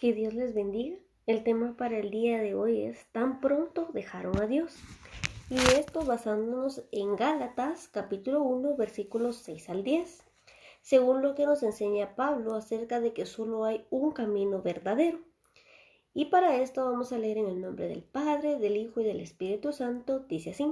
Que Dios les bendiga. El tema para el día de hoy es tan pronto dejaron a Dios. Y esto basándonos en Gálatas capítulo 1 versículos 6 al 10. Según lo que nos enseña Pablo acerca de que solo hay un camino verdadero. Y para esto vamos a leer en el nombre del Padre, del Hijo y del Espíritu Santo. Dice así: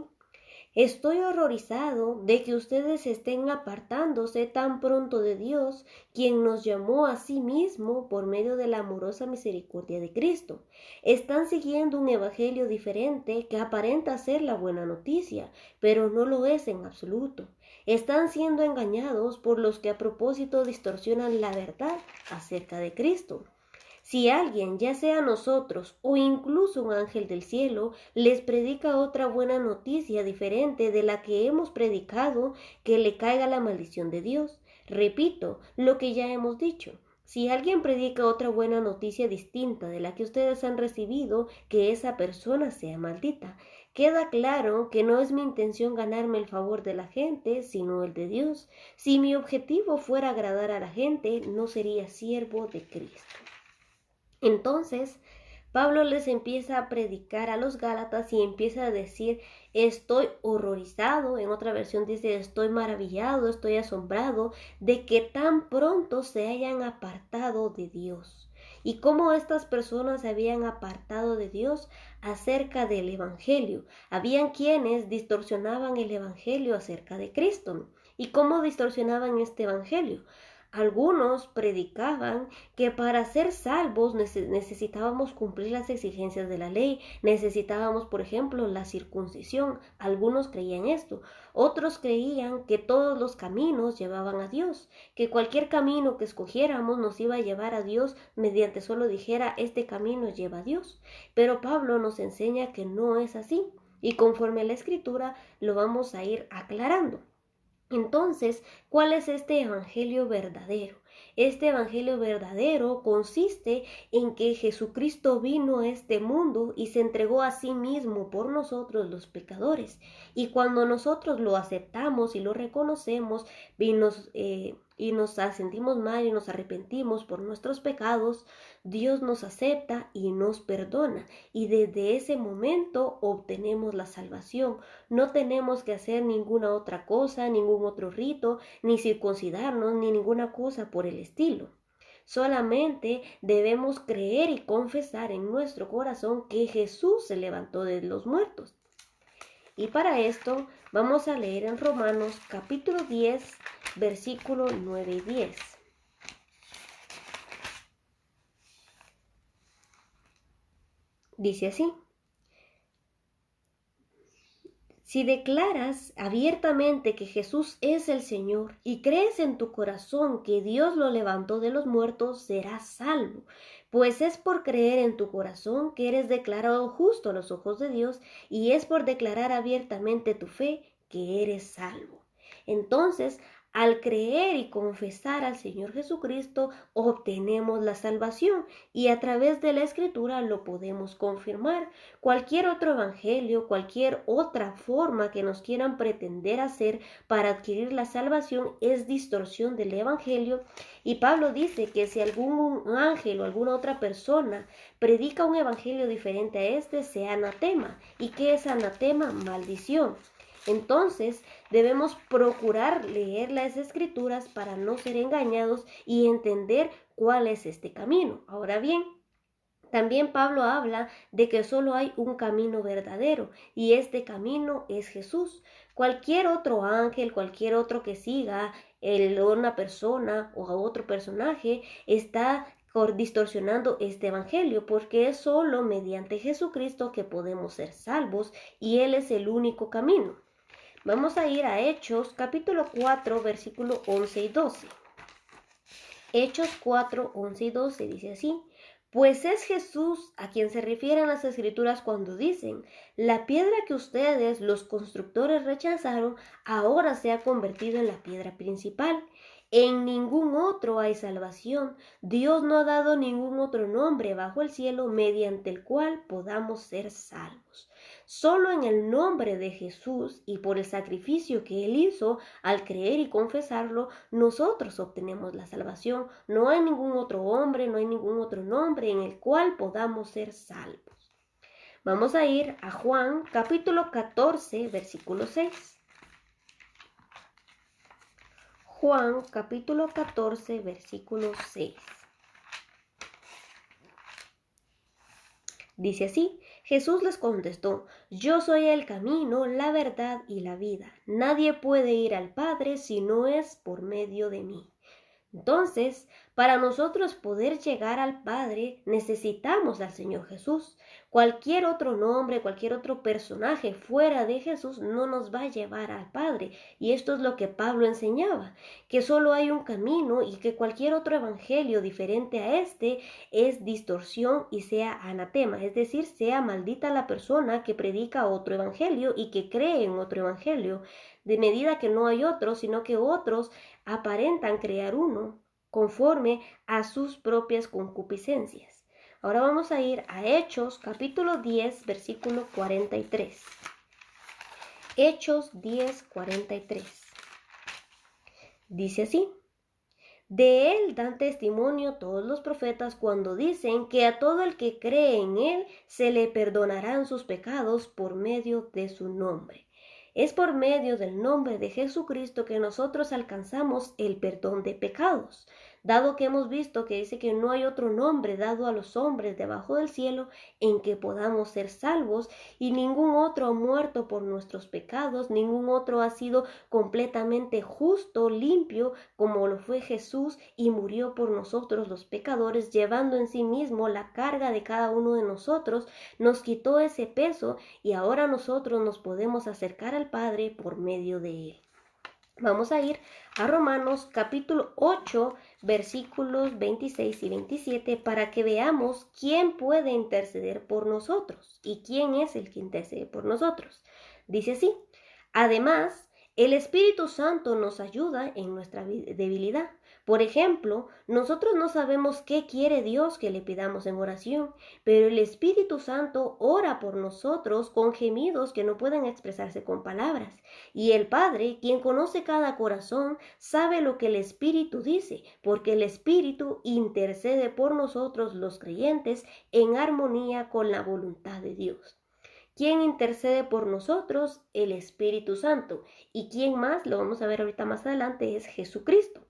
Estoy horrorizado de que ustedes estén apartándose tan pronto de Dios, quien nos llamó a sí mismo por medio de la amorosa misericordia de Cristo. Están siguiendo un evangelio diferente que aparenta ser la buena noticia, pero no lo es en absoluto. Están siendo engañados por los que a propósito distorsionan la verdad acerca de Cristo. Si alguien, ya sea nosotros o incluso un ángel del cielo, les predica otra buena noticia diferente de la que hemos predicado, que le caiga la maldición de Dios. Repito lo que ya hemos dicho. Si alguien predica otra buena noticia distinta de la que ustedes han recibido, que esa persona sea maldita. Queda claro que no es mi intención ganarme el favor de la gente, sino el de Dios. Si mi objetivo fuera agradar a la gente, no sería siervo de Cristo. Entonces, Pablo les empieza a predicar a los Gálatas y empieza a decir: estoy horrorizado, en otra versión dice: estoy maravillado, estoy asombrado de que tan pronto se hayan apartado de Dios. Y cómo estas personas se habían apartado de Dios acerca del Evangelio. Habían quienes distorsionaban el Evangelio acerca de Cristo. ¿Y cómo distorsionaban este Evangelio? Algunos predicaban que para ser salvos necesitábamos cumplir las exigencias de la ley, necesitábamos, por ejemplo, la circuncisión. Algunos creían esto. Otros creían que todos los caminos llevaban a Dios, que cualquier camino que escogiéramos nos iba a llevar a Dios mediante solo dijera: este camino lleva a Dios. Pero Pablo nos enseña que no es así, y conforme a la Escritura lo vamos a ir aclarando. Entonces, ¿cuál es este evangelio verdadero? Este evangelio verdadero consiste en que Jesucristo vino a este mundo y se entregó a sí mismo por nosotros los pecadores. Y cuando nosotros lo aceptamos y lo reconocemos y nos sentimos mal y nos arrepentimos por nuestros pecados, Dios nos acepta y nos perdona. Y desde ese momento obtenemos la salvación. No tenemos que hacer ninguna otra cosa, ningún otro rito, ni circuncidarnos, ni ninguna cosa por el estilo. Solamente debemos creer y confesar en nuestro corazón que Jesús se levantó de los muertos. Y para esto vamos a leer en Romanos capítulo 10, versículo 9 y 10. Dice así: Si declaras abiertamente que Jesús es el Señor y crees en tu corazón que Dios lo levantó de los muertos, serás salvo, pues es por creer en tu corazón que eres declarado justo a los ojos de Dios, y es por declarar abiertamente tu fe que eres salvo. Entonces, al creer y confesar al Señor Jesucristo, obtenemos la salvación, y a través de la Escritura lo podemos confirmar. Cualquier otro evangelio, cualquier otra forma que nos quieran pretender hacer para adquirir la salvación es distorsión del evangelio. Y Pablo dice que si algún ángel o alguna otra persona predica un evangelio diferente a este, sea anatema. ¿Y qué es anatema? Maldición. Entonces debemos procurar leer las Escrituras para no ser engañados y entender cuál es este camino. Ahora bien, también Pablo habla de que solo hay un camino verdadero, y este camino es Jesús. Cualquier otro ángel, cualquier otro que siga a una persona o a otro personaje está distorsionando este evangelio, porque es solo mediante Jesucristo que podemos ser salvos, y Él es el único camino. Vamos a ir a Hechos capítulo 4 versículo 11 y 12. Hechos 4, 11 y 12 dice así: Pues es Jesús a quien se refieren las Escrituras cuando dicen: la piedra que ustedes, los constructores, rechazaron, ahora se ha convertido en la piedra principal. En ningún otro hay salvación. Dios no ha dado ningún otro nombre bajo el cielo mediante el cual podamos ser salvos. Solo en el nombre de Jesús y por el sacrificio que Él hizo al creer y confesarlo, nosotros obtenemos la salvación. No hay ningún otro hombre, no hay ningún otro nombre en el cual podamos ser salvos. Vamos a ir a Juan capítulo 14, versículo 6. Juan capítulo 14, versículo 6. Dice así: Jesús les contestó: Yo soy el camino, la verdad y la vida. Nadie puede ir al Padre si no es por medio de mí. Entonces, para nosotros poder llegar al Padre, necesitamos al Señor Jesús. Cualquier otro nombre, cualquier otro personaje fuera de Jesús no nos va a llevar al Padre. Y esto es lo que Pablo enseñaba, que solo hay un camino y que cualquier otro evangelio diferente a este es distorsión y sea anatema, es decir, sea maldita la persona que predica otro evangelio y que cree en otro evangelio, de medida que no hay otro, sino que otros aparentan crear uno conforme a sus propias concupiscencias. Ahora vamos a ir a Hechos capítulo 10, versículo 43. Hechos 10, 43. Dice así: De él dan testimonio todos los profetas cuando dicen que a todo el que cree en él se le perdonarán sus pecados por medio de su nombre. Es por medio del nombre de Jesucristo que nosotros alcanzamos el perdón de pecados, dado que hemos visto que dice que no hay otro nombre dado a los hombres debajo del cielo en que podamos ser salvos, y ningún otro ha muerto por nuestros pecados, ningún otro ha sido completamente justo, limpio, como lo fue Jesús, y murió por nosotros los pecadores, llevando en sí mismo la carga de cada uno de nosotros, nos quitó ese peso y ahora nosotros nos podemos acercar al Padre por medio de él. Vamos a ir a Romanos capítulo 8, versículos 26 y 27 para que veamos quién puede interceder por nosotros y quién es el que intercede por nosotros. Dice así: Además, el Espíritu Santo nos ayuda en nuestra debilidad. Por ejemplo, nosotros no sabemos qué quiere Dios que le pidamos en oración, pero el Espíritu Santo ora por nosotros con gemidos que no pueden expresarse con palabras. Y el Padre, quien conoce cada corazón, sabe lo que el Espíritu dice, porque el Espíritu intercede por nosotros los creyentes en armonía con la voluntad de Dios. ¿Quién intercede por nosotros? El Espíritu Santo. ¿Y quién más? Lo vamos a ver ahorita más adelante, es Jesucristo.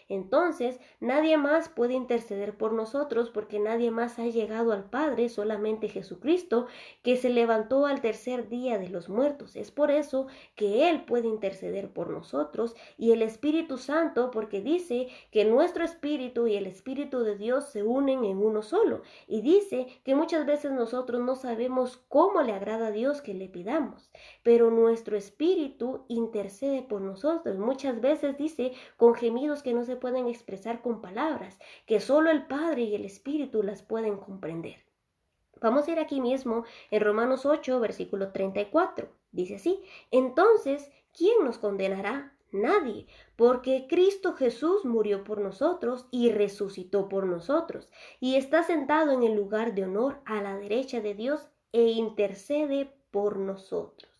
Entonces, nadie más puede interceder por nosotros porque nadie más ha llegado al Padre, solamente Jesucristo, que se levantó al tercer día de los muertos. Es por eso que Él puede interceder por nosotros, y el Espíritu Santo, porque dice que nuestro espíritu y el Espíritu de Dios se unen en uno solo. Y dice que muchas veces nosotros no sabemos cómo le agrada a Dios que le pidamos, pero nuestro espíritu intercede por nosotros. Muchas veces dice con gemidos que no se pueden expresar con palabras, que solo el Padre y el Espíritu las pueden comprender. Vamos a ir aquí mismo en Romanos 8, versículo 34. Dice así: Entonces, ¿quién nos condenará? Nadie, porque Cristo Jesús murió por nosotros y resucitó por nosotros, y está sentado en el lugar de honor a la derecha de Dios e intercede por nosotros.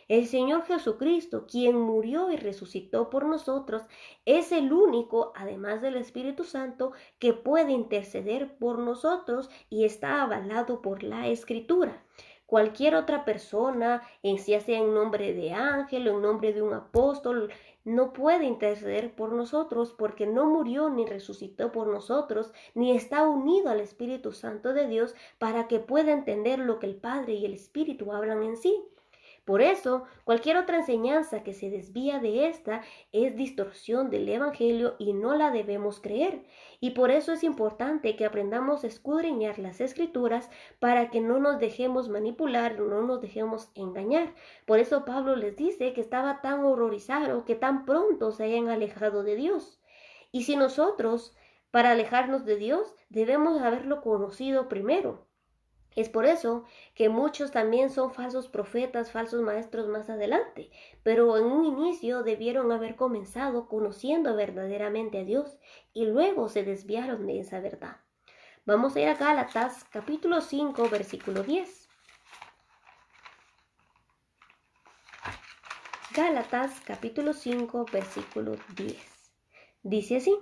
El Señor Jesucristo, quien murió y resucitó por nosotros, es el único, además del Espíritu Santo, que puede interceder por nosotros y está avalado por la Escritura. Cualquier otra persona, ya sea en nombre de ángel o en nombre de un apóstol, no puede interceder por nosotros porque no murió ni resucitó por nosotros, ni está unido al Espíritu Santo de Dios para que pueda entender lo que el Padre y el Espíritu hablan en sí. Por eso, cualquier otra enseñanza que se desvía de esta es distorsión del Evangelio y no la debemos creer. Y por eso es importante que aprendamos a escudriñar las Escrituras para que no nos dejemos manipular, no nos dejemos engañar. Por eso Pablo les dice que estaba tan horrorizado que tan pronto se hayan alejado de Dios. Y si nosotros, para alejarnos de Dios, debemos haberlo conocido primero. Es por eso que muchos también son falsos profetas, falsos maestros más adelante, pero en un inicio debieron haber comenzado conociendo verdaderamente a Dios y luego se desviaron de esa verdad. Vamos a ir a Gálatas capítulo 5, versículo 10. Gálatas capítulo 5, versículo 10. Dice así: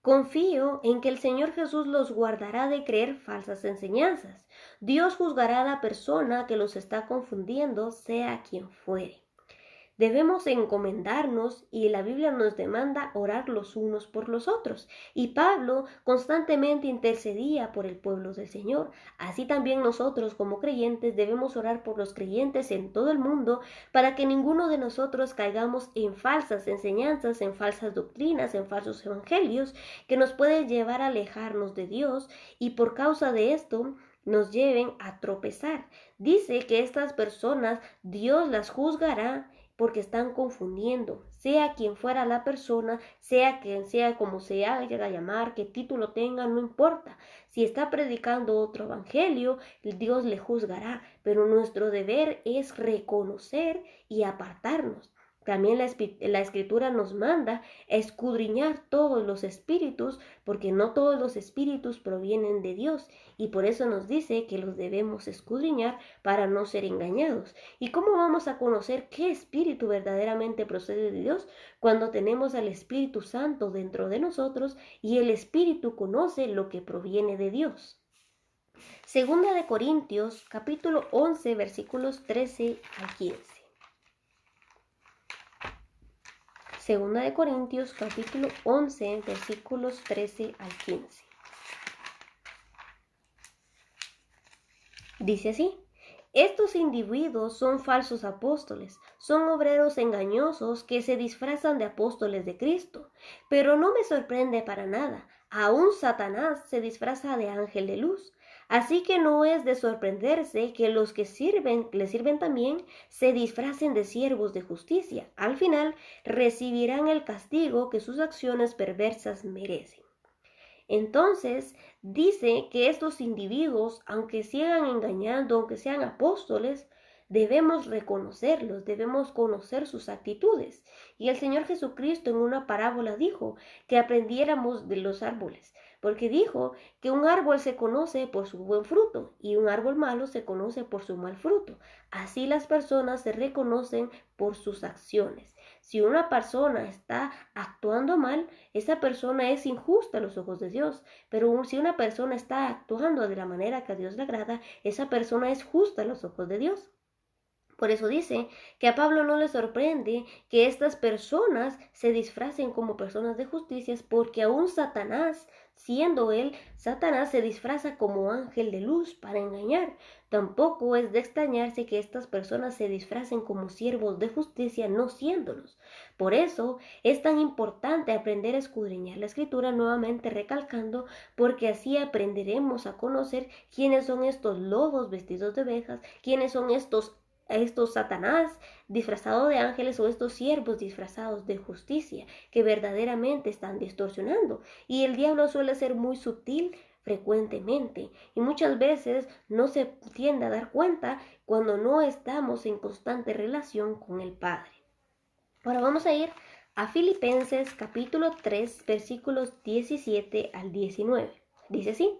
confío en que el Señor Jesús los guardará de creer falsas enseñanzas. Dios juzgará a la persona que los está confundiendo, sea quien fuere. Debemos encomendarnos y la Biblia nos demanda orar los unos por los otros. Y Pablo constantemente intercedía por el pueblo del Señor. Así también nosotros como creyentes debemos orar por los creyentes en todo el mundo para que ninguno de nosotros caigamos en falsas enseñanzas, en falsas doctrinas, en falsos evangelios que nos pueden llevar a alejarnos de Dios y por causa de esto nos lleven a tropezar. Dice que estas personas Dios las juzgará porque están confundiendo, sea quien fuera la persona, sea quien sea, como se haga a llamar, qué título tenga, no importa. Si está predicando otro evangelio, Dios le juzgará, pero nuestro deber es reconocer y apartarnos. También la Escritura nos manda a escudriñar todos los espíritus, porque no todos los espíritus provienen de Dios, y por eso nos dice que los debemos escudriñar para no ser engañados. ¿Y cómo vamos a conocer qué espíritu verdaderamente procede de Dios? Cuando tenemos al Espíritu Santo dentro de nosotros y el Espíritu conoce lo que proviene de Dios. Segunda de Corintios, capítulo 11, versículos 13 al 15. Segunda de Corintios, capítulo 11, versículos 13 al 15. Dice así: estos individuos son falsos apóstoles, son obreros engañosos que se disfrazan de apóstoles de Cristo. Pero no me sorprende para nada, aún Satanás se disfraza de ángel de luz. Así que no es de sorprenderse que los que le sirven también se disfracen de siervos de justicia. Al final recibirán el castigo que sus acciones perversas merecen. Entonces dice que estos individuos, aunque sigan engañando, aunque sean apóstoles, debemos reconocerlos, debemos conocer sus actitudes. Y el Señor Jesucristo en una parábola dijo que aprendiéramos de los árboles, porque dijo que un árbol se conoce por su buen fruto y un árbol malo se conoce por su mal fruto. Así las personas se reconocen por sus acciones. Si una persona está actuando mal, esa persona es injusta a los ojos de Dios. Pero si una persona está actuando de la manera que a Dios le agrada, esa persona es justa a los ojos de Dios. Por eso dice que a Pablo no le sorprende que estas personas se disfracen como personas de justicia, porque aún Satanás, siendo él, Satanás se disfraza como ángel de luz para engañar. Tampoco es de extrañarse que estas personas se disfracen como siervos de justicia, no siéndolos. Por eso es tan importante aprender a escudriñar la Escritura, nuevamente recalcando, porque así aprenderemos a conocer quiénes son estos lobos vestidos de ovejas, quiénes son estos Satanás disfrazado de ángeles o estos siervos disfrazados de justicia que verdaderamente están distorsionando. Y el diablo suele ser muy sutil frecuentemente y muchas veces no se tiende a dar cuenta cuando no estamos en constante relación con el Padre. Ahora vamos a ir a Filipenses capítulo 3 versículos 17 al 19. Dice así: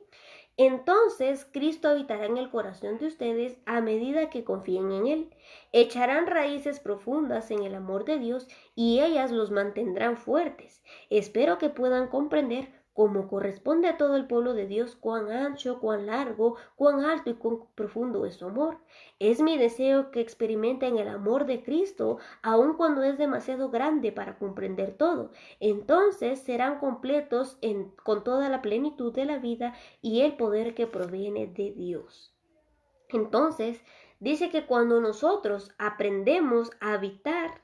entonces Cristo habitará en el corazón de ustedes a medida que confíen en Él. Echarán raíces profundas en el amor de Dios y ellas los mantendrán fuertes. Espero que puedan comprender, como corresponde a todo el pueblo de Dios, cuán ancho, cuán largo, cuán alto y cuán profundo es su amor. Es mi deseo que experimenten el amor de Cristo, aun cuando es demasiado grande para comprender todo. Entonces serán completos con toda la plenitud de la vida y el poder que proviene de Dios. Entonces, dice que cuando nosotros aprendemos a habitar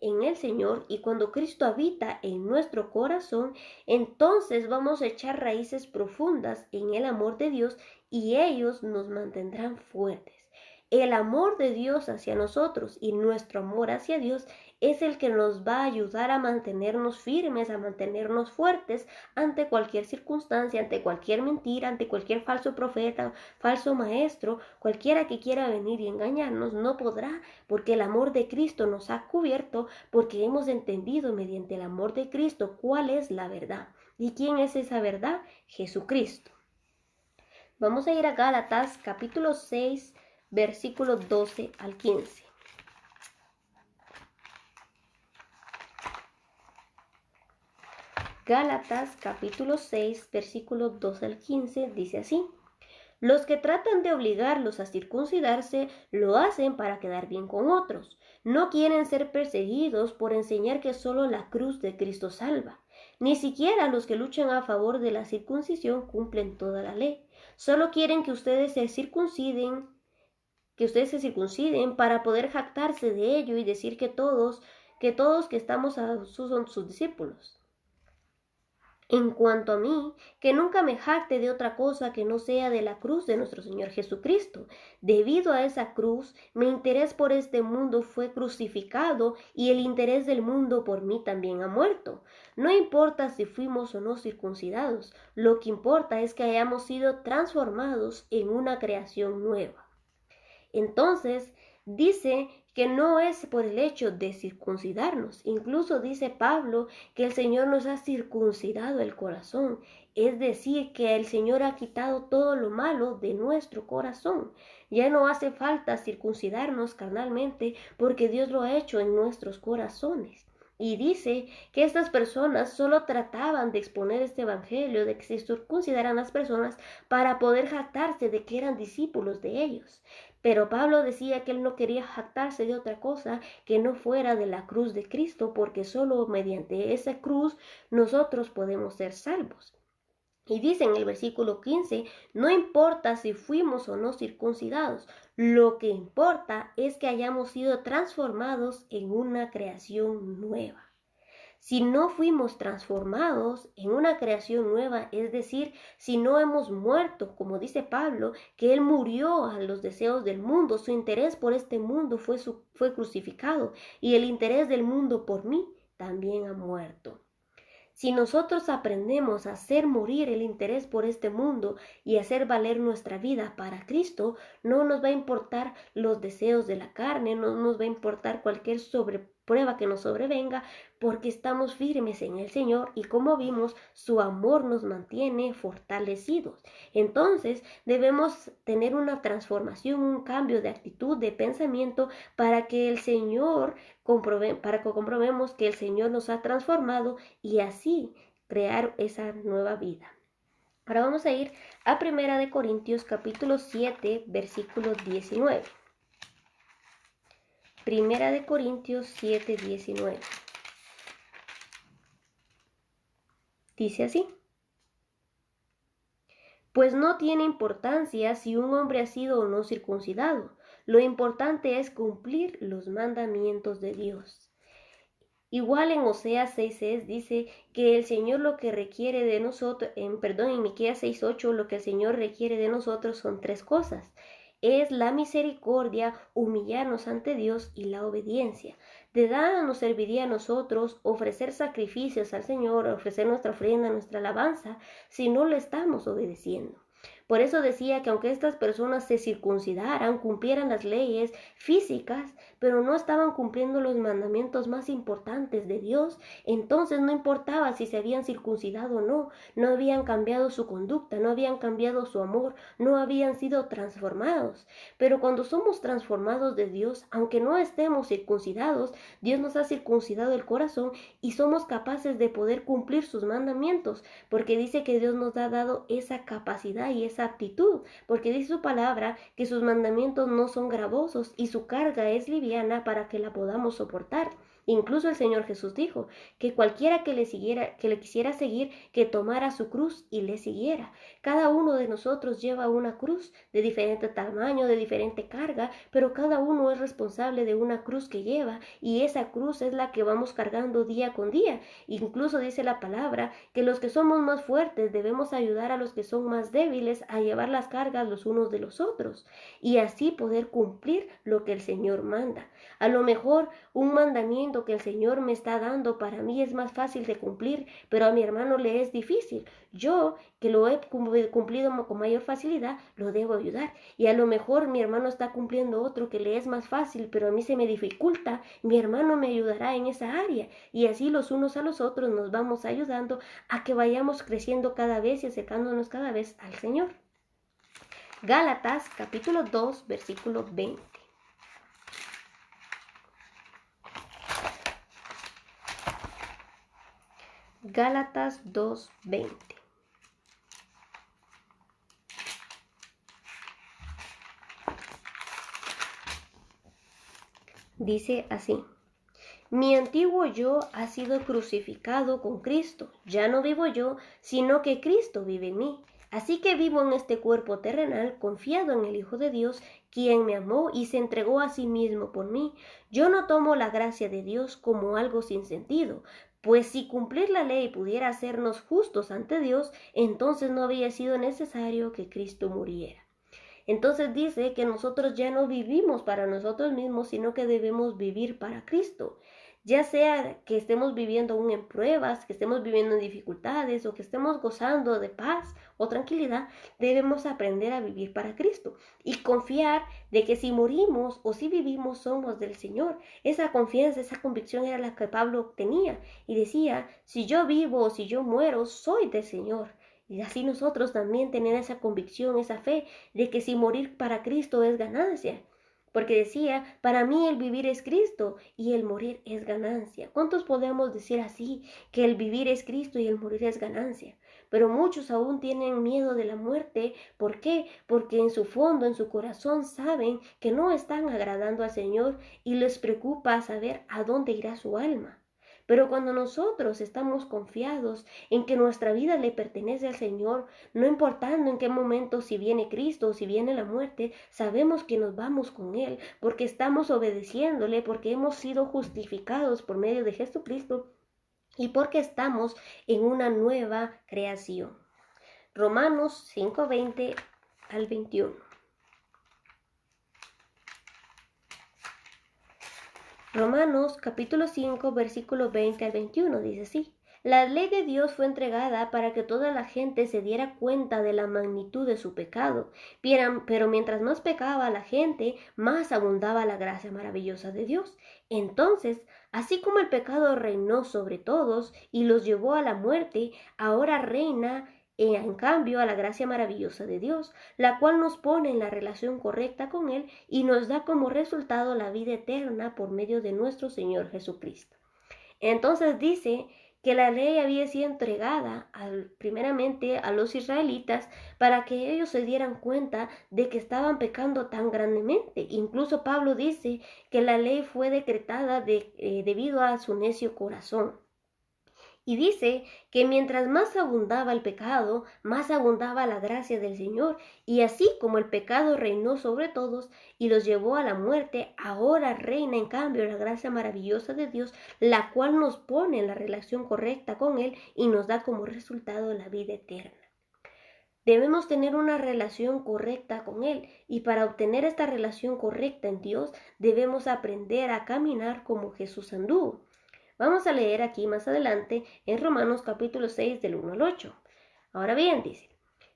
en el Señor y cuando Cristo habita en nuestro corazón, entonces vamos a echar raíces profundas en el amor de Dios y ellos nos mantendrán fuertes. El amor de Dios hacia nosotros y nuestro amor hacia Dios es el que nos va a ayudar a mantenernos firmes, a mantenernos fuertes ante cualquier circunstancia, ante cualquier mentira, ante cualquier falso profeta, falso maestro, cualquiera que quiera venir y engañarnos, no podrá, porque el amor de Cristo nos ha cubierto, porque hemos entendido mediante el amor de Cristo cuál es la verdad. ¿Y quién es esa verdad? Jesucristo. Vamos a ir a Gálatas capítulo 6, versículos 12 al 15. Gálatas capítulo 6, versículos 2 al 15 dice así: los que tratan de obligarlos a circuncidarse lo hacen para quedar bien con otros. No quieren ser perseguidos por enseñar que solo la cruz de Cristo salva. Ni siquiera los que luchan a favor de la circuncisión cumplen toda la ley. Solo quieren que ustedes se circunciden para poder jactarse de ello y decir que todos que estamos son sus discípulos. En cuanto a mí, que nunca me jacte de otra cosa que no sea de la cruz de nuestro Señor Jesucristo. Debido a esa cruz, mi interés por este mundo fue crucificado y el interés del mundo por mí también ha muerto. No importa si fuimos o no circuncidados, lo que importa es que hayamos sido transformados en una creación nueva. Entonces, dice que no es por el hecho de circuncidarnos. Incluso dice Pablo que el Señor nos ha circuncidado el corazón. Es decir, que el Señor ha quitado todo lo malo de nuestro corazón. Ya no hace falta circuncidarnos carnalmente porque Dios lo ha hecho en nuestros corazones. Y dice que estas personas solo trataban de exponer este evangelio, de que se circuncidaran las personas para poder jactarse de que eran discípulos de ellos. Pero Pablo decía que él no quería jactarse de otra cosa que no fuera de la cruz de Cristo, porque solo mediante esa cruz nosotros podemos ser salvos. Y dice en el versículo 15, no importa si fuimos o no circuncidados, lo que importa es que hayamos sido transformados en una creación nueva. Si no fuimos transformados en una creación nueva, es decir, si no hemos muerto, como dice Pablo, que él murió a los deseos del mundo, su interés por este mundo fue crucificado y el interés del mundo por mí también ha muerto. Si nosotros aprendemos a hacer morir el interés por este mundo y hacer valer nuestra vida para Cristo, no nos va a importar los deseos de la carne, no nos va a importar cualquier prueba que nos sobrevenga, porque estamos firmes en el Señor y como vimos, su amor nos mantiene fortalecidos. Entonces, debemos tener una transformación, un cambio de actitud, de pensamiento, para que el Señor para que comprobemos que el Señor nos ha transformado y así crear esa nueva vida. Ahora vamos a ir a 1 Corintios capítulo 7, versículo 19. 1 Corintios 7, 19. Dice así: pues no tiene importancia si un hombre ha sido o no circuncidado. Lo importante es cumplir los mandamientos de Dios. Igual en Oseas 6:6 dice que el Señor lo que requiere de nosotros, en Miqueas 6:8, lo que el Señor requiere de nosotros son tres cosas. Es la misericordia, humillarnos ante Dios y la obediencia. De nada nos serviría a nosotros ofrecer sacrificios al Señor, ofrecer nuestra ofrenda, nuestra alabanza, si no lo estamos obedeciendo. Por eso decía que aunque estas personas se circuncidaran, cumplieran las leyes físicas, pero no estaban cumpliendo los mandamientos más importantes de Dios, entonces no importaba si se habían circuncidado o no, no habían cambiado su conducta, no habían cambiado su amor, no habían sido transformados. Pero cuando somos transformados de Dios, aunque no estemos circuncidados, Dios nos ha circuncidado el corazón y somos capaces de poder cumplir sus mandamientos, porque dice que Dios nos ha dado esa capacidad y esa aptitud, porque dice su palabra que sus mandamientos no son gravosos y su carga es liviana para que la podamos soportar. Incluso el Señor Jesús dijo que cualquiera que le quisiera seguir, que tomara su cruz y le siguiera. Cada uno de nosotros lleva una cruz de diferente tamaño, de diferente carga, pero cada uno es responsable de una cruz que lleva y esa cruz es la que vamos cargando día con día. Incluso dice la palabra que los que somos más fuertes debemos ayudar a los que son más débiles a llevar las cargas los unos de los otros y así poder cumplir lo que el Señor manda. A lo mejor un mandamiento que el Señor me está dando para mí es más fácil de cumplir, pero a mi hermano le es difícil. Yo, que lo he cumplido con mayor facilidad, lo debo ayudar. Y a lo mejor mi hermano está cumpliendo otro que le es más fácil, pero a mí se me dificulta. Mi hermano me ayudará en esa área. Y así los unos a los otros nos vamos ayudando a que vayamos creciendo cada vez y acercándonos cada vez al Señor. Gálatas capítulo 2, versículo 20. Gálatas 2:20. Dice así: mi antiguo yo ha sido crucificado con Cristo. Ya no vivo yo, sino que Cristo vive en mí. Así que vivo en este cuerpo terrenal confiado en el Hijo de Dios, quien me amó y se entregó a sí mismo por mí. Yo no tomo la gracia de Dios como algo sin sentido, pues si cumplir la ley pudiera hacernos justos ante Dios, entonces no habría sido necesario que Cristo muriera. Entonces dice que nosotros ya no vivimos para nosotros mismos, sino que debemos vivir para Cristo. Ya sea que estemos viviendo aún en pruebas, que estemos viviendo en dificultades o que estemos gozando de paz o tranquilidad, debemos aprender a vivir para Cristo y confiar de que si morimos o si vivimos somos del Señor. Esa confianza, esa convicción era la que Pablo tenía y decía: si yo vivo o si yo muero, soy del Señor. Y así nosotros también tener esa convicción, esa fe de que si morir para Cristo es ganancia. Porque decía: para mí el vivir es Cristo y el morir es ganancia. ¿Cuántos podemos decir así, que el vivir es Cristo y el morir es ganancia? Pero muchos aún tienen miedo de la muerte. ¿Por qué? Porque en su fondo, en su corazón, saben que no están agradando al Señor y les preocupa saber a dónde irá su alma. Pero cuando nosotros estamos confiados en que nuestra vida le pertenece al Señor, no importando en qué momento, si viene Cristo o si viene la muerte, sabemos que nos vamos con Él, porque estamos obedeciéndole, porque hemos sido justificados por medio de Jesucristo y porque estamos en una nueva creación. Romanos 5:20 al 21. Romanos capítulo 5, versículo 20 al 21 dice así: la ley de Dios fue entregada para que toda la gente se diera cuenta de la magnitud de su pecado, pero mientras más pecaba la gente, más abundaba la gracia maravillosa de Dios. Entonces, así como el pecado reinó sobre todos y los llevó a la muerte, ahora reina en cambio a la gracia maravillosa de Dios, la cual nos pone en la relación correcta con Él y nos da como resultado la vida eterna por medio de nuestro Señor Jesucristo. Entonces dice que la ley había sido entregada primeramente a los israelitas para que ellos se dieran cuenta de que estaban pecando tan grandemente. Incluso Pablo dice que la ley fue decretada debido a su necio corazón. Y dice que mientras más abundaba el pecado, más abundaba la gracia del Señor. Y así como el pecado reinó sobre todos y los llevó a la muerte, ahora reina en cambio la gracia maravillosa de Dios, la cual nos pone en la relación correcta con Él y nos da como resultado la vida eterna. Debemos tener una relación correcta con Él, y para obtener esta relación correcta en Dios debemos aprender a caminar como Jesús anduvo. Vamos a leer aquí más adelante en Romanos capítulo 6 del 1 al 8. Ahora bien, dice: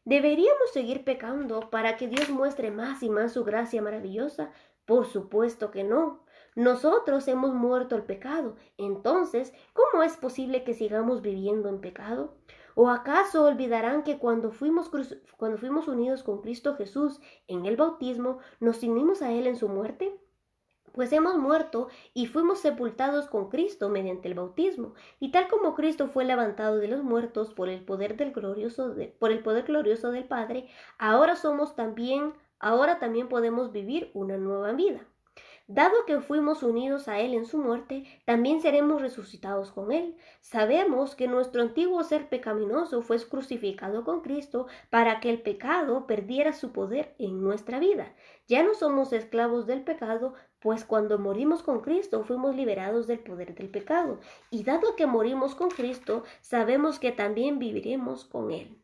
¿deberíamos seguir pecando para que Dios muestre más y más su gracia maravillosa? Por supuesto que no. Nosotros hemos muerto al pecado. Entonces, ¿cómo es posible que sigamos viviendo en pecado? ¿O acaso olvidarán que cuando fuimos unidos con Cristo Jesús en el bautismo, nos unimos a Él en su muerte? Pues hemos muerto y fuimos sepultados con Cristo mediante el bautismo, y tal como Cristo fue levantado de los muertos por el poder glorioso del Padre, ahora también podemos vivir una nueva vida. Dado que fuimos unidos a Él en su muerte, también seremos resucitados con Él. Sabemos que nuestro antiguo ser pecaminoso fue crucificado con Cristo para que el pecado perdiera su poder en nuestra vida. Ya no somos esclavos del pecado, pues cuando morimos con Cristo fuimos liberados del poder del pecado. Y dado que morimos con Cristo, sabemos que también viviremos con Él.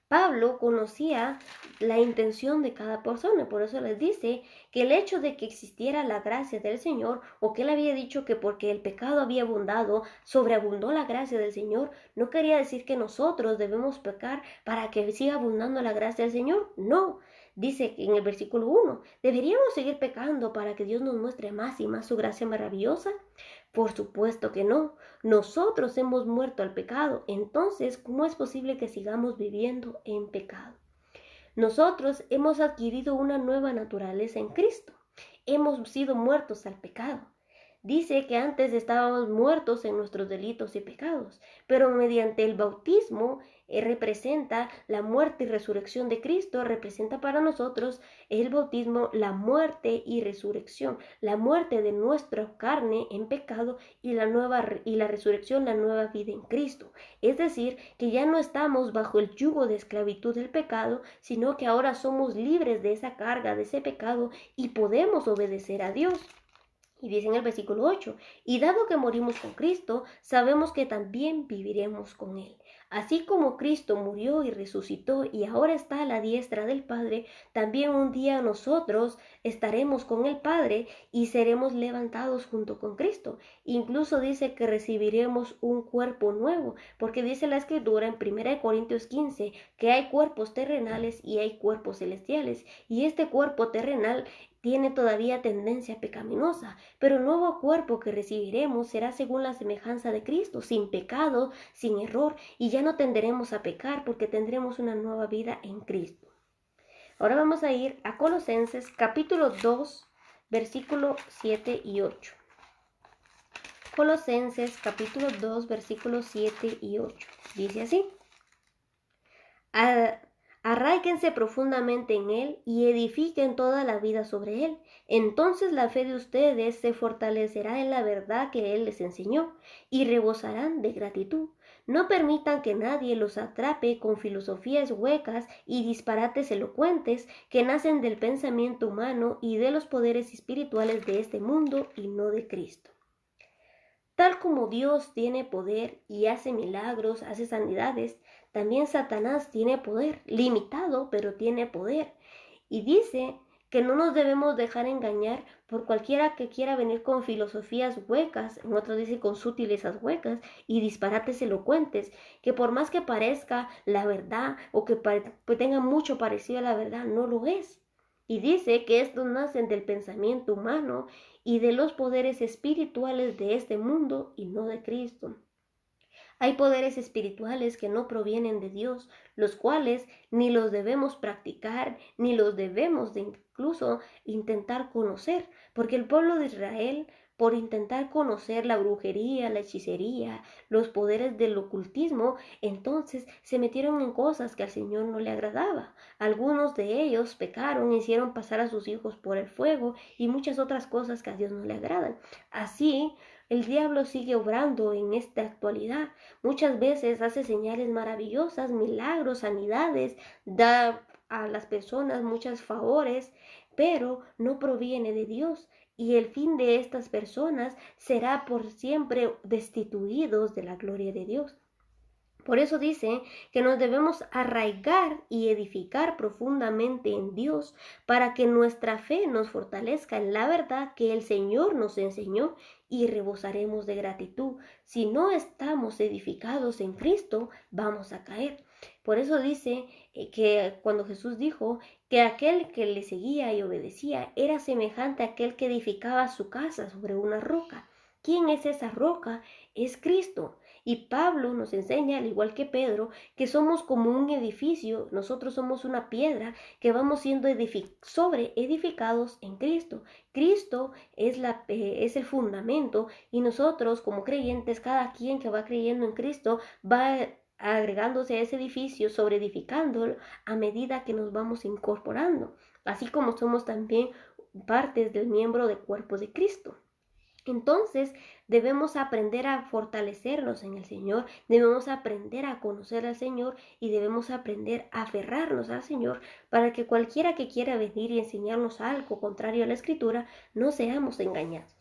Pablo conocía la intención de cada persona, por eso les dice que el hecho de que existiera la gracia del Señor, o que él había dicho que porque el pecado había abundado, sobreabundó la gracia del Señor, no quería decir que nosotros debemos pecar para que siga abundando la gracia del Señor. No, dice en el versículo 1, ¿deberíamos seguir pecando para que Dios nos muestre más y más su gracia maravillosa? Por supuesto que no. Nosotros hemos muerto al pecado. Entonces, ¿cómo es posible que sigamos viviendo en pecado? Nosotros hemos adquirido una nueva naturaleza en Cristo. Hemos sido muertos al pecado. Dice que antes estábamos muertos en nuestros delitos y pecados, pero mediante el bautismo representa la muerte y resurrección de Cristo, representa para nosotros el bautismo la muerte y resurrección, la muerte de nuestra carne en pecado y la resurrección, la nueva vida en Cristo. Es decir, que ya no estamos bajo el yugo de esclavitud del pecado, sino que ahora somos libres de esa carga, de ese pecado, y podemos obedecer a Dios. Y dice en el versículo 8, y dado que morimos con Cristo, sabemos que también viviremos con Él. Así como Cristo murió y resucitó y ahora está a la diestra del Padre, también un día nosotros estaremos con el Padre y seremos levantados junto con Cristo. Incluso dice que recibiremos un cuerpo nuevo, porque dice la Escritura en 1 Corintios 15 que hay cuerpos terrenales y hay cuerpos celestiales, y este cuerpo terrenal tiene todavía tendencia pecaminosa, pero el nuevo cuerpo que recibiremos será según la semejanza de Cristo, sin pecado, sin error, y ya no tenderemos a pecar porque tendremos una nueva vida en Cristo. Ahora vamos a ir a Colosenses capítulo 2, versículo 7 y 8. Colosenses capítulo 2, versículos 7 y 8. Dice así: Arráiguense profundamente en Él y edifiquen toda la vida sobre Él. Entonces la fe de ustedes se fortalecerá en la verdad que Él les enseñó y rebosarán de gratitud. No permitan que nadie los atrape con filosofías huecas y disparates elocuentes que nacen del pensamiento humano y de los poderes espirituales de este mundo y no de Cristo. Tal como Dios tiene poder y hace milagros, hace sanidades, también Satanás tiene poder, limitado, pero tiene poder. Y dice que no nos debemos dejar engañar por cualquiera que quiera venir con filosofías huecas, en otros dice con sutilezas huecas y disparates elocuentes, que por más que parezca la verdad o que tenga mucho parecido a la verdad, no lo es. Y dice que estos nacen del pensamiento humano y de los poderes espirituales de este mundo y no de Cristo. Hay poderes espirituales que no provienen de Dios, los cuales ni los debemos practicar, ni los debemos de incluso intentar conocer, porque el pueblo de Israel, por intentar conocer la brujería, la hechicería, los poderes del ocultismo, entonces se metieron en cosas que al Señor no le agradaba. Algunos de ellos pecaron, hicieron pasar a sus hijos por el fuego y muchas otras cosas que a Dios no le agradan. Así, el diablo sigue obrando en esta actualidad. Muchas veces hace señales maravillosas, milagros, sanidades, da a las personas muchos favores, pero no proviene de Dios. Y el fin de estas personas será por siempre destituidos de la gloria de Dios. Por eso dice que nos debemos arraigar y edificar profundamente en Dios para que nuestra fe nos fortalezca en la verdad que el Señor nos enseñó y rebosaremos de gratitud. Si no estamos edificados en Cristo, vamos a caer. Por eso dice que cuando Jesús dijo que aquel que le seguía y obedecía era semejante a aquel que edificaba su casa sobre una roca. ¿Quién es esa roca? Es Cristo. Y Pablo nos enseña, al igual que Pedro, que somos como un edificio, nosotros somos una piedra que vamos siendo edificados en Cristo. Cristo es el fundamento y nosotros como creyentes, cada quien que va creyendo en Cristo va agregándose a ese edificio, sobre edificándolo a medida que nos vamos incorporando, así como somos también partes del miembro del cuerpo de Cristo. Entonces debemos aprender a fortalecernos en el Señor, debemos aprender a conocer al Señor y debemos aprender a aferrarnos al Señor para que cualquiera que quiera venir y enseñarnos algo contrario a la Escritura, no seamos engañados.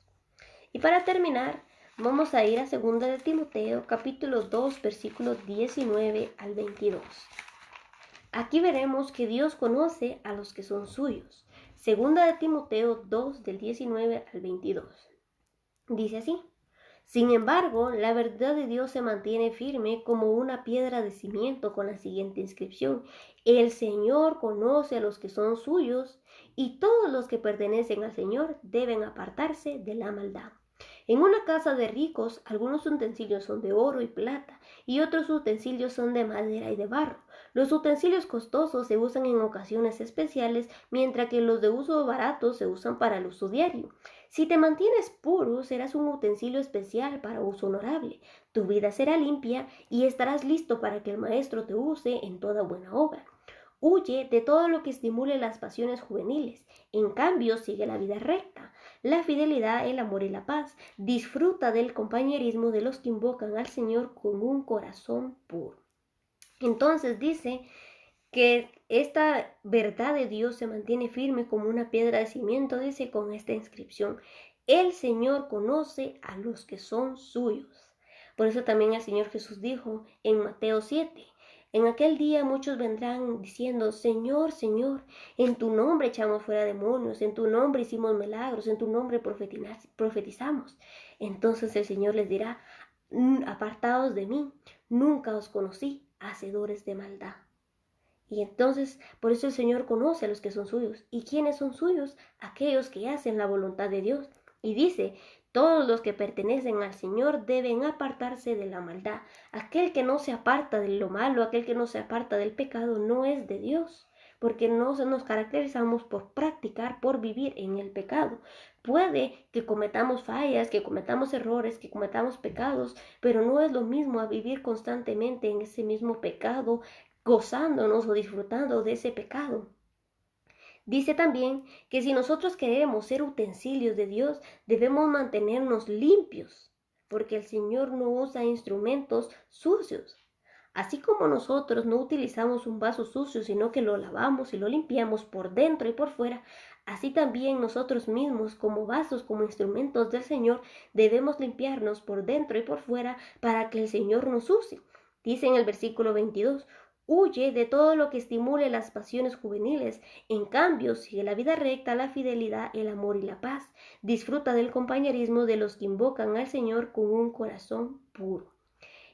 Y para terminar, vamos a ir a 2 de Timoteo, capítulo 2, versículos 19 al 22. Aquí veremos que Dios conoce a los que son suyos. 2 de Timoteo 2, del 19 al 22. Dice así: Sin embargo, la verdad de Dios se mantiene firme como una piedra de cimiento con la siguiente inscripción: El Señor conoce a los que son suyos, y todos los que pertenecen al Señor deben apartarse de la maldad. En una casa de ricos, algunos utensilios son de oro y plata, y otros utensilios son de madera y de barro, Los utensilios costosos se usan en ocasiones especiales, mientras que los de uso barato se usan para el uso diario. Si te mantienes puro, serás un utensilio especial para uso honorable. Tu vida será limpia y estarás listo para que el Maestro te use en toda buena obra. Huye de todo lo que estimule las pasiones juveniles. En cambio, sigue la vida recta, la fidelidad, el amor y la paz. Disfruta del compañerismo de los que invocan al Señor con un corazón puro. Entonces dice que esta verdad de Dios se mantiene firme como una piedra de cimiento, dice con esta inscripción: el Señor conoce a los que son suyos. Por eso también el Señor Jesús dijo en Mateo 7, en aquel día muchos vendrán diciendo: Señor, Señor, en tu nombre echamos fuera demonios, en tu nombre hicimos milagros, en tu nombre profetizamos. Entonces el Señor les dirá: apartados de mí, nunca os conocí, hacedores de maldad. Y entonces, por eso el Señor conoce a los que son suyos. ¿Y quiénes son suyos? Aquellos que hacen la voluntad de Dios. Y dice: todos los que pertenecen al Señor deben apartarse de la maldad. Aquel que no se aparta de lo malo, aquel que no se aparta del pecado, no es de Dios, porque no nos caracterizamos por practicar, por vivir en el pecado. Puede que cometamos fallas, que cometamos errores, que cometamos pecados, pero no es lo mismo a vivir constantemente en ese mismo pecado, gozándonos o disfrutando de ese pecado. Dice también que si nosotros queremos ser utensilios de Dios, debemos mantenernos limpios, porque el Señor no usa instrumentos sucios. Así como nosotros no utilizamos un vaso sucio, sino que lo lavamos y lo limpiamos por dentro y por fuera, así también nosotros mismos, como vasos, como instrumentos del Señor, debemos limpiarnos por dentro y por fuera para que el Señor nos use. Dice en el versículo 22, huye de todo lo que estimule las pasiones juveniles. En cambio, sigue la vida recta, la fidelidad, el amor y la paz. Disfruta del compañerismo de los que invocan al Señor con un corazón puro.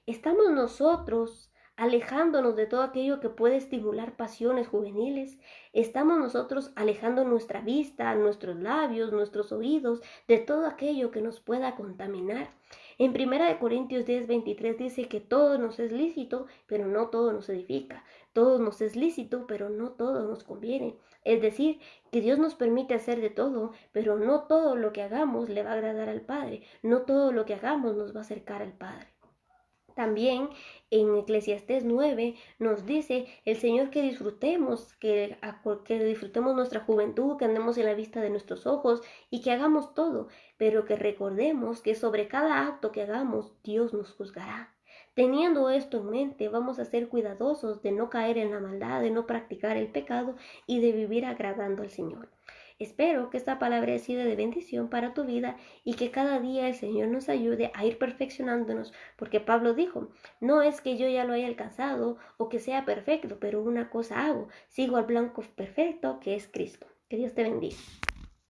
¿Estamos nosotros alejándonos de todo aquello que puede estimular pasiones juveniles? ¿Estamos nosotros alejando nuestra vista, nuestros labios, nuestros oídos de todo aquello que nos pueda contaminar? En 1 Corintios 10:23 dice que todo nos es lícito, pero no todo nos edifica. Todo nos es lícito, pero no todo nos conviene. Es decir, que Dios nos permite hacer de todo, pero no todo lo que hagamos le va a agradar al Padre. No todo lo que hagamos nos va a acercar al Padre. También en Eclesiastés 9 nos dice el Señor que disfrutemos, que disfrutemos nuestra juventud, que andemos en la vista de nuestros ojos y que hagamos todo, pero que recordemos que sobre cada acto que hagamos Dios nos juzgará. Teniendo esto en mente, vamos a ser cuidadosos de no caer en la maldad, de no practicar el pecado y de vivir agradando al Señor. Espero que esta palabra haya sido de bendición para tu vida y que cada día el Señor nos ayude a ir perfeccionándonos, porque Pablo dijo: no es que yo ya lo haya alcanzado o que sea perfecto, pero una cosa hago, sigo al blanco perfecto que es Cristo. Que Dios te bendiga.